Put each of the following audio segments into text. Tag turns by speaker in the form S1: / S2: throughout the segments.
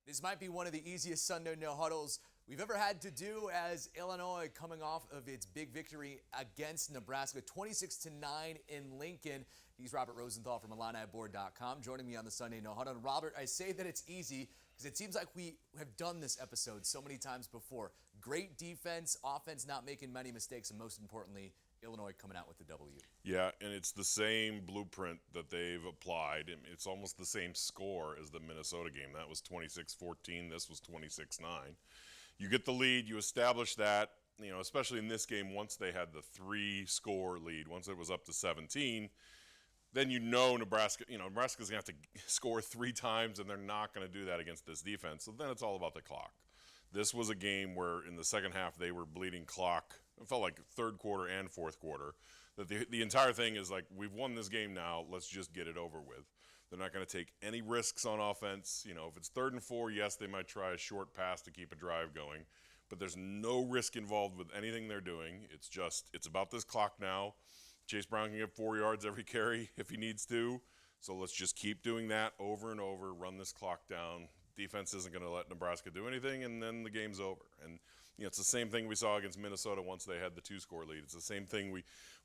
S1: This might be one of the easiest Sunday No Huddles we've ever had to do as Illinois coming off of its big victory against Nebraska, 26-9 in Lincoln. He's Robert Rosenthal from IlliniBoard.com, joining me on the Sunday No Huddle. And Robert, I say that it's easy because it seems like we have done this episode so many times before. Great defense, offense not making many mistakes, and most importantly, Illinois coming out with the W.
S2: Yeah, and it's the same blueprint that they've applied. It's almost the same score as the Minnesota game. That was 26-14. This was 26-9. You get the lead. You establish that, especially in this game, once they had the 3-score lead, once it was up to 17, then Nebraska's going to have to score 3 times, and they're not going to do that against this defense. So then it's all about the clock. This was a game where in the second half they were bleeding clock. It felt like third quarter and fourth quarter. That the entire thing is like, we've won this game now, let's just get it over with. They're not going to take any risks on offense. If it's 3rd and 4, yes, they might try a short pass to keep a drive going. But there's no risk involved with anything they're doing. It's about this clock now. Chase Brown can get 4 yards every carry if he needs to. So let's just keep doing that over and over, run this clock down. Defense isn't going to let Nebraska do anything, and then the game's over. And it's the same thing we saw against Minnesota once they had the 2-score lead. It's the same thing we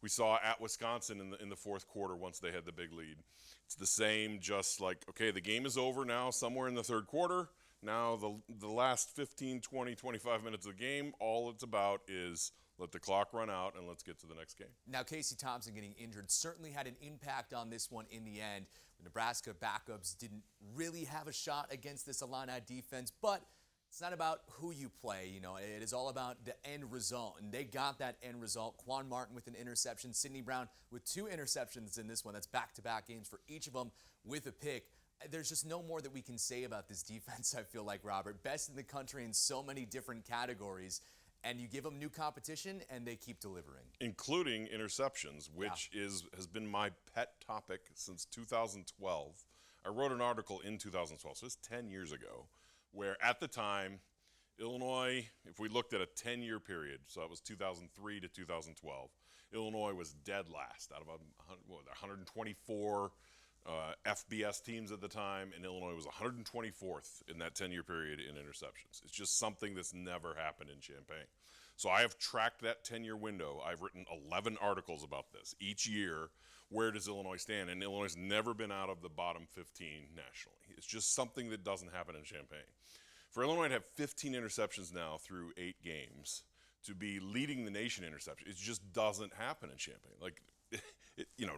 S2: saw at Wisconsin in the fourth quarter once they had the big lead. It's the same, just like, okay, the game is over now somewhere in the third quarter. Now the last 15, 20, 25 minutes of the game, all it's about is let the clock run out and let's get to the next game.
S1: Now, Casey Thompson getting injured certainly had an impact on this one in the end. The Nebraska backups didn't really have a shot against this Illini defense, but it's not about who you play. It is all about the end result, and they got that end result. Quan Martin with an interception, Sidney Brown with 2 interceptions in this one. That's back-to-back games for each of them with a pick. There's just no more that we can say about this defense, I feel like, Robert. Best in the country in so many different categories. And you give them new competition, and they keep delivering.
S2: Including interceptions, which has been my pet topic since 2012. I wrote an article in 2012, so it's 10 years ago, where at the time, Illinois, if we looked at a 10-year period, so that was 2003 to 2012, Illinois was dead last out of 124 FBS teams at the time, and Illinois was 124th in that 10-year period in interceptions. It's just something that's never happened in Champaign. So I have tracked that 10-year window. I've written 11 articles about this. Each year, where does Illinois stand? And Illinois has never been out of the bottom 15 nationally. It's just something that doesn't happen in Champaign. For Illinois to have 15 interceptions now through 8 games, to be leading the nation in interceptions, it just doesn't happen in Champaign.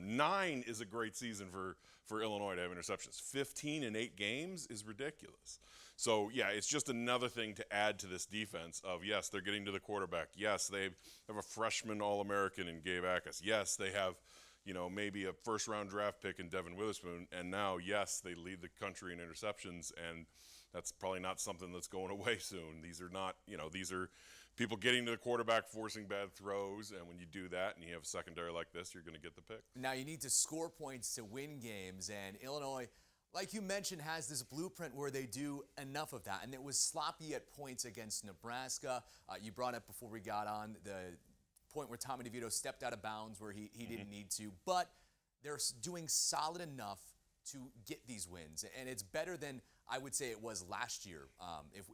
S2: 9 is a great season for Illinois to have interceptions. 15 in 8 games is ridiculous. So, yeah, it's just another thing to add to this defense of, yes, they're getting to the quarterback. Yes, they have a freshman All-American in Gabe Akes. Yes, they have, maybe a first-round draft pick in Devin Witherspoon. And now, yes, they lead the country in interceptions, and that's probably not something that's going away soon. These are not, these are people getting to the quarterback, forcing bad throws, and when you do that and you have a secondary like this, you're going to get the pick.
S1: Now you need to score points to win games, and Illinois, like you mentioned, has this blueprint where they do enough of that, and it was sloppy at points against Nebraska. You brought up before we got on the point where Tommy DeVito stepped out of bounds where he didn't need to, but they're doing solid enough to get these wins, and it's better than I would say it was last year.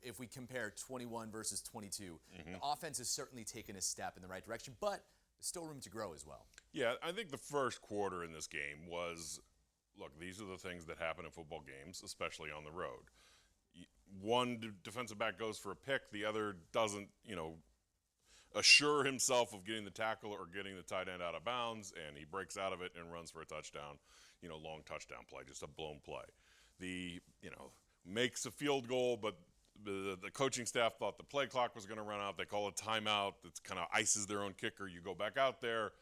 S1: If we compare 21 versus 22, the offense has certainly taken a step in the right direction, but there's still room to grow as well.
S2: Yeah, I think the first quarter in this game was, look, these are the things that happen in football games, especially on the road. One defensive back goes for a pick, the other doesn't, assure himself of getting the tackle or getting the tight end out of bounds, and he breaks out of it and runs for a touchdown, long touchdown play, just a blown play. Makes a field goal, but the coaching staff thought the play clock was going to run out. They call a timeout. That kind of ices their own kicker. You go back out there,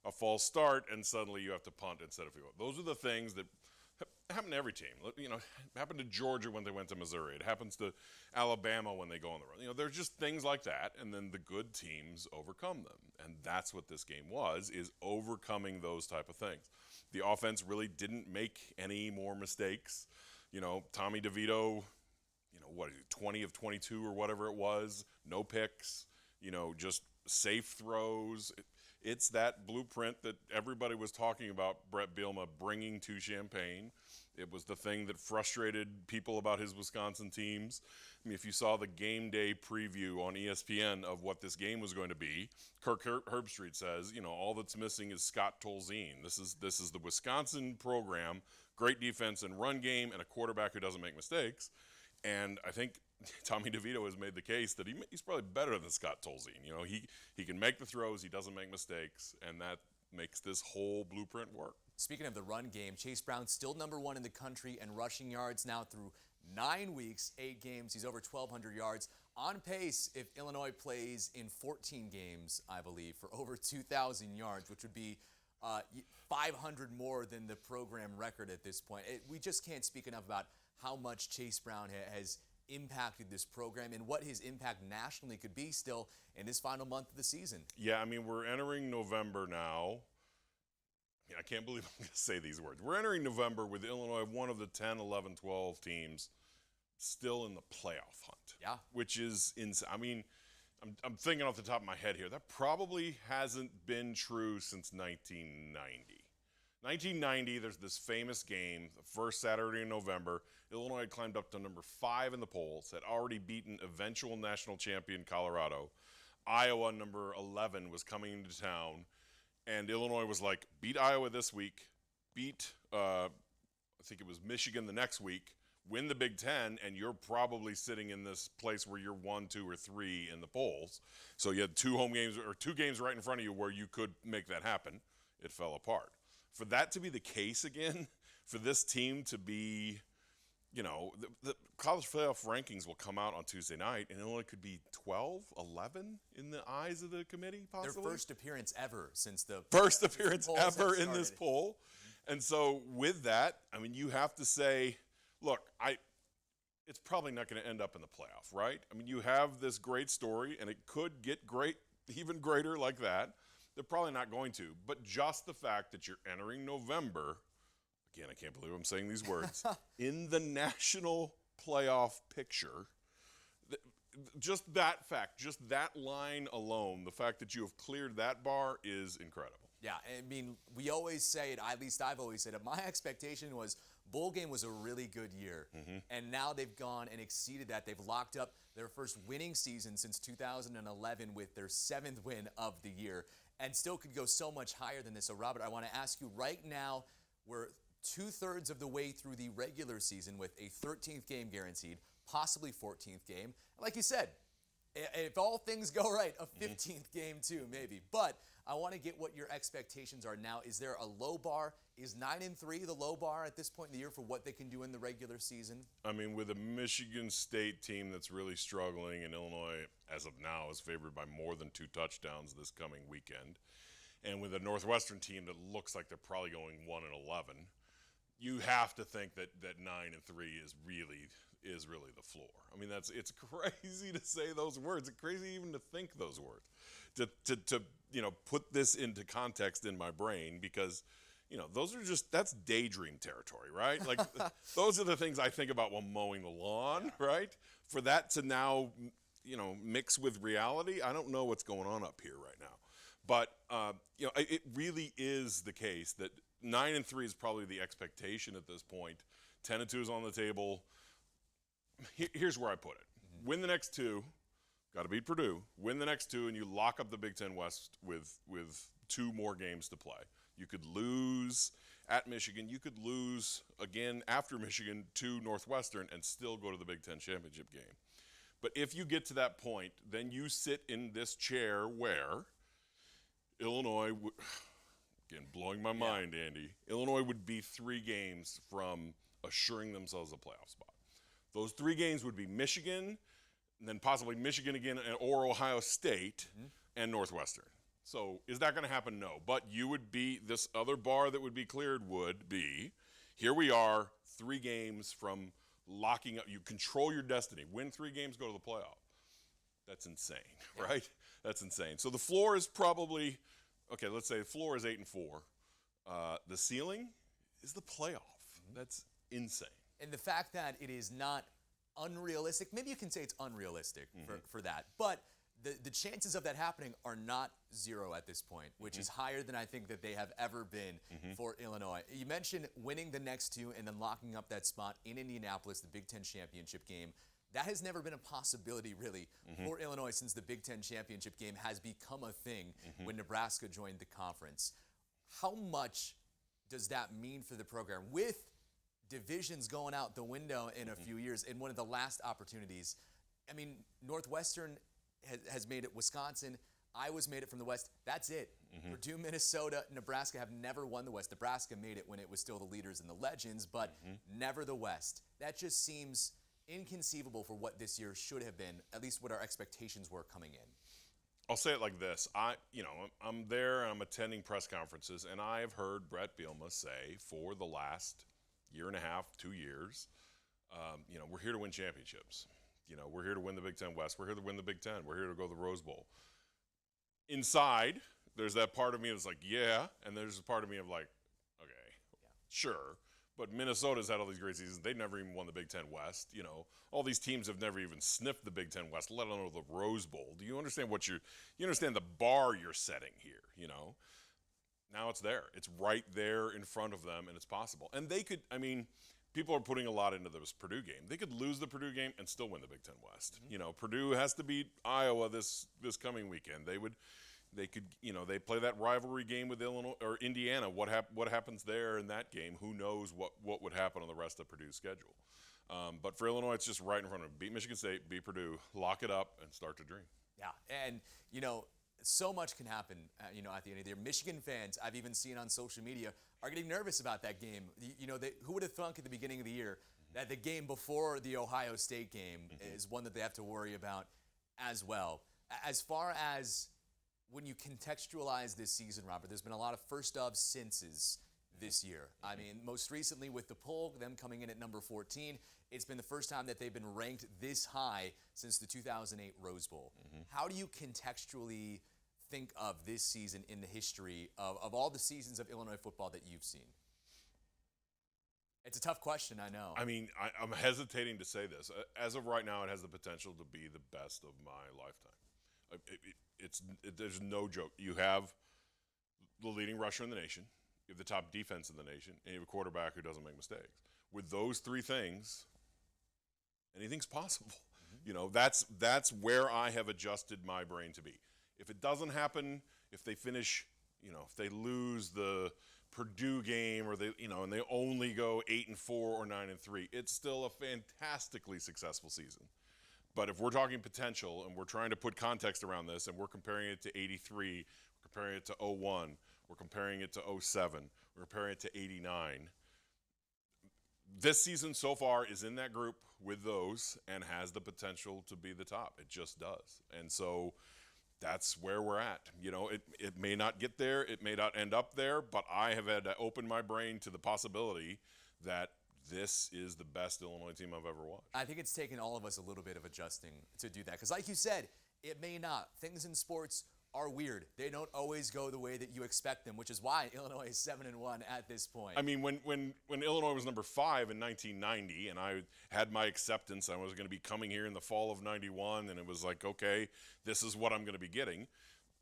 S2: a false start, and suddenly you have to punt instead of field goal. Those are the things that happen to every team. It happened to Georgia when they went to Missouri. It happens to Alabama when they go on the road. There's just things like that, and then the good teams overcome them. And that's what this game was, is overcoming those type of things. The offense really didn't make any more mistakes. Tommy DeVito, 20 of 22 or whatever it was, no picks, just safe throws. It's that blueprint that everybody was talking about Brett Bielema bringing to Champaign. It was the thing that frustrated people about his Wisconsin teams. I mean, if you saw the game day preview on ESPN of what this game was going to be, Kirk Herbstreit says, all that's missing is Scott Tolzien. This is the Wisconsin program, great defense and run game, and a quarterback who doesn't make mistakes. And I think Tommy DeVito has made the case that he's probably better than Scott Tolzien. He can make the throws, he doesn't make mistakes, and that makes this whole blueprint work.
S1: Speaking of the run game, Chase Brown still #1 in the country in rushing yards now through 9 weeks, 8 games. He's over 1,200 yards. On pace, if Illinois plays in 14 games, I believe, for over 2,000 yards, which would be 500 more than the program record at this point. We just can't speak enough about how much Chase Brown has impacted this program and what his impact nationally could be still in his final month of the season.
S2: Yeah, I mean, we're entering November now. I can't believe I'm going to say these words. We're entering November with Illinois, one of the 10, 11, 12 teams, still in the playoff hunt.
S1: Yeah.
S2: Which is insane. I mean, I'm thinking off the top of my head here. That probably hasn't been true since 1990. 1990, there's this famous game, the first Saturday in November. Illinois had climbed up to number 5 in the polls, had already beaten eventual national champion Colorado. Iowa, number 11, was coming into town. And Illinois was like, beat Iowa this week, beat, I think it was Michigan the next week, win the Big Ten, and you're probably sitting in this place where you're 1, 2, or 3 in the polls. So you had 2 home games, or 2 games right in front of you where you could make that happen. It fell apart. For that to be the case again, for this team to be, the college playoff rankings will come out on Tuesday night, and Illinois could be 12, 11 in the eyes of the committee, possibly.
S1: Their first appearance ever since the
S2: first appearance ever in this poll. And so with that, I mean, you have to say, look, it's probably not going to end up in the playoff, right? I mean, you have this great story, and it could get great, even greater like that. They're probably not going to. But just the fact that you're entering November, again, I can't believe I'm saying these words, in the national playoff picture, just that fact, just that line alone, the fact that you have cleared that bar is incredible.
S1: Yeah, I mean, we always say it, at least I've always said it, my expectation was bowl game was a really good year, and now they've gone and exceeded that. They've locked up their first winning season since 2011 with their 7th win of the year, and still could go so much higher than this. So, Robert, I want to ask you right now, we're 2/3 of the way through the regular season with a 13th game guaranteed, possibly 14th game. Like you said, if all things go right, a 15th game too, maybe. But I want to get what your expectations are now. Is there a low bar? Is 9-3 the low bar at this point in the year for what they can do in the regular season?
S2: I mean, with a Michigan State team that's really struggling, and Illinois, as of now, is favored by more than 2 touchdowns this coming weekend, and with a Northwestern team that looks like they're probably going 1-11, you have to think that 9-3 is really the floor. I mean, it's crazy to say those words. It's crazy even to think those words. To put this into context in my brain, because that's daydream territory, right? Like those are the things I think about while mowing the lawn, right? For that to now, mix with reality, I don't know what's going on up here right now. But it really is the case that 9-3 is probably the expectation at this point. 10-2 is on the table. Here's where I put it. Win the next 2, got to beat Purdue. Win the next 2, and you lock up the Big Ten West with 2 more games to play. You could lose at Michigan. You could lose again after Michigan to Northwestern and still go to the Big Ten championship game. But if you get to that point, then you sit in this chair where Illinois again, blowing my mind, Andy. Illinois would be 3 games from assuring themselves a playoff spot. Those 3 games would be Michigan, and then possibly Michigan again, or Ohio State, and Northwestern. So is that going to happen? No. But you would be, this other bar that would be cleared would be, here we are, 3 games from locking up. You control your destiny. Win 3 games, go to the playoff. That's insane, right? That's insane. So the floor is probably, okay, let's say the floor is 8-4. The ceiling is the playoff. That's insane.
S1: And the fact that it is not unrealistic, maybe you can say it's unrealistic for that, but the chances of that happening are not zero at this point, which is higher than I think that they have ever been for Illinois. You mentioned winning the next two and then locking up that spot in Indianapolis, the Big Ten championship game. That has never been a possibility, really, for Illinois since the Big Ten championship game has become a thing when Nebraska joined the conference. How much does that mean for the program? With divisions going out the window in a few years, in one of the last opportunities, I mean, Northwestern has made it. Wisconsin, Iowa's made it from the West. That's it. Purdue, Minnesota, Nebraska have never won the West. Nebraska made it when it was still the leaders and the legends, but never the West. That just seems inconceivable for what this year should have been, at least what our expectations were coming in.
S2: I'll say it like this. I'm there and I'm attending press conferences, and I have heard Brett Bielema say for the last year and a half, 2 years, we're here to win championships. We're here to win the Big Ten West. We're here to win the Big Ten. We're here to go to the Rose Bowl. Inside, there's that part of me that's like, yeah, and there's a part of me of like, okay, sure. But Minnesota's had all these great seasons. They've never even won the Big Ten West. All these teams have never even sniffed the Big Ten West, let alone the Rose Bowl. Do you understand you understand the bar you're setting here, Now it's there. It's right there in front of them, and it's possible. And they could, people are putting a lot into this Purdue game. They could lose the Purdue game and still win the Big Ten West. Purdue has to beat Iowa this coming weekend. They could, they play that rivalry game with Illinois or Indiana. What happens there in that game? Who knows what would happen on the rest of Purdue's schedule? But for Illinois, it's just right in front of them. Beat Michigan State, beat Purdue, lock it up, and start to dream.
S1: Yeah, and so much can happen. At the end of the year, Michigan fans I've even seen on social media are getting nervous about that game. Who would have thunk at the beginning of the year that the game before the Ohio State game is one that they have to worry about as well. As far as when you contextualize this season, Robert, there's been a lot of first of sinces this year. Most recently with the poll, them coming in at number 14, it's been the first time that they've been ranked this high since the 2008 Rose Bowl. How do you contextually think of this season in the history of all the seasons of Illinois football that you've seen? It's a tough question, I know.
S2: I'm hesitating to say this. As of right now, it has the potential to be the best of my lifetime. There's no joke. You have the leading rusher in the nation, you have the top defense in the nation, and you have a quarterback who doesn't make mistakes. With those three things, anything's possible. That's where I have adjusted my brain to be. If it doesn't happen, if they finish, if they lose the Purdue game or and they only go 8-4 or 9-3, it's still a fantastically successful season. But if we're talking potential and we're trying to put context around this and we're comparing it to 83, we're comparing it to 01, we're comparing it to 07, we're comparing it to 89, this season so far is in that group with those and has the potential to be the top. It just does. And so that's where we're at. It may not get there, it may not end up there, but I have had to open my brain to the possibility that this is the best Illinois team I've ever watched.
S1: I think it's taken all of us a little bit of adjusting to do that. Because like you said, it may not. Things in sports are weird. They don't always go the way that you expect them, which is why Illinois is 7-1 at this point.
S2: When Illinois was number 5 in 1990, and I had my acceptance, I was going to be coming here in the fall of 91, and it was like, okay, this is what I'm going to be getting.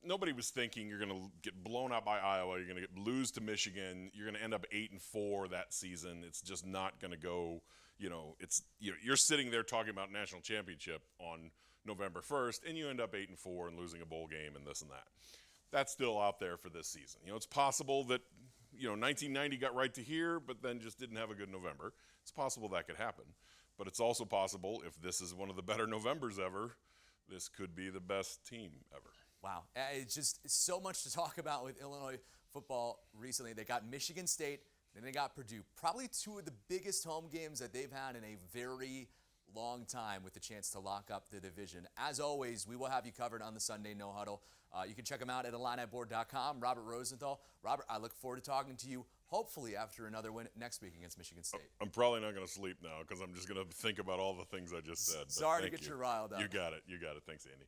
S2: Nobody was thinking you're going to get blown out by Iowa, you're going to lose to Michigan, you're going to end up 8-4 that season. It's just not going to go, you're sitting there talking about national championship on November 1st, and you end up 8-4 and losing a bowl game and this and that. That's still out there for this season. It's possible that, 1990 got right to here, but then just didn't have a good November. It's possible that could happen. But it's also possible, if this is one of the better Novembers ever, this could be the best team ever.
S1: Wow. It's so much to talk about with Illinois football recently. They got Michigan State, then they got Purdue. Probably two of the biggest home games that they've had in a very long time with the chance to lock up the division. As always, we will have you covered on the Sunday No Huddle. You can check them out at IlliniBoard.com. Robert Rosenthal. Robert, I look forward to talking to you, hopefully after another win next week against Michigan State.
S2: I'm probably not going to sleep now because I'm just going to think about all the things I just said.
S1: Sorry to get you riled up.
S2: You got it. Thanks, Andy.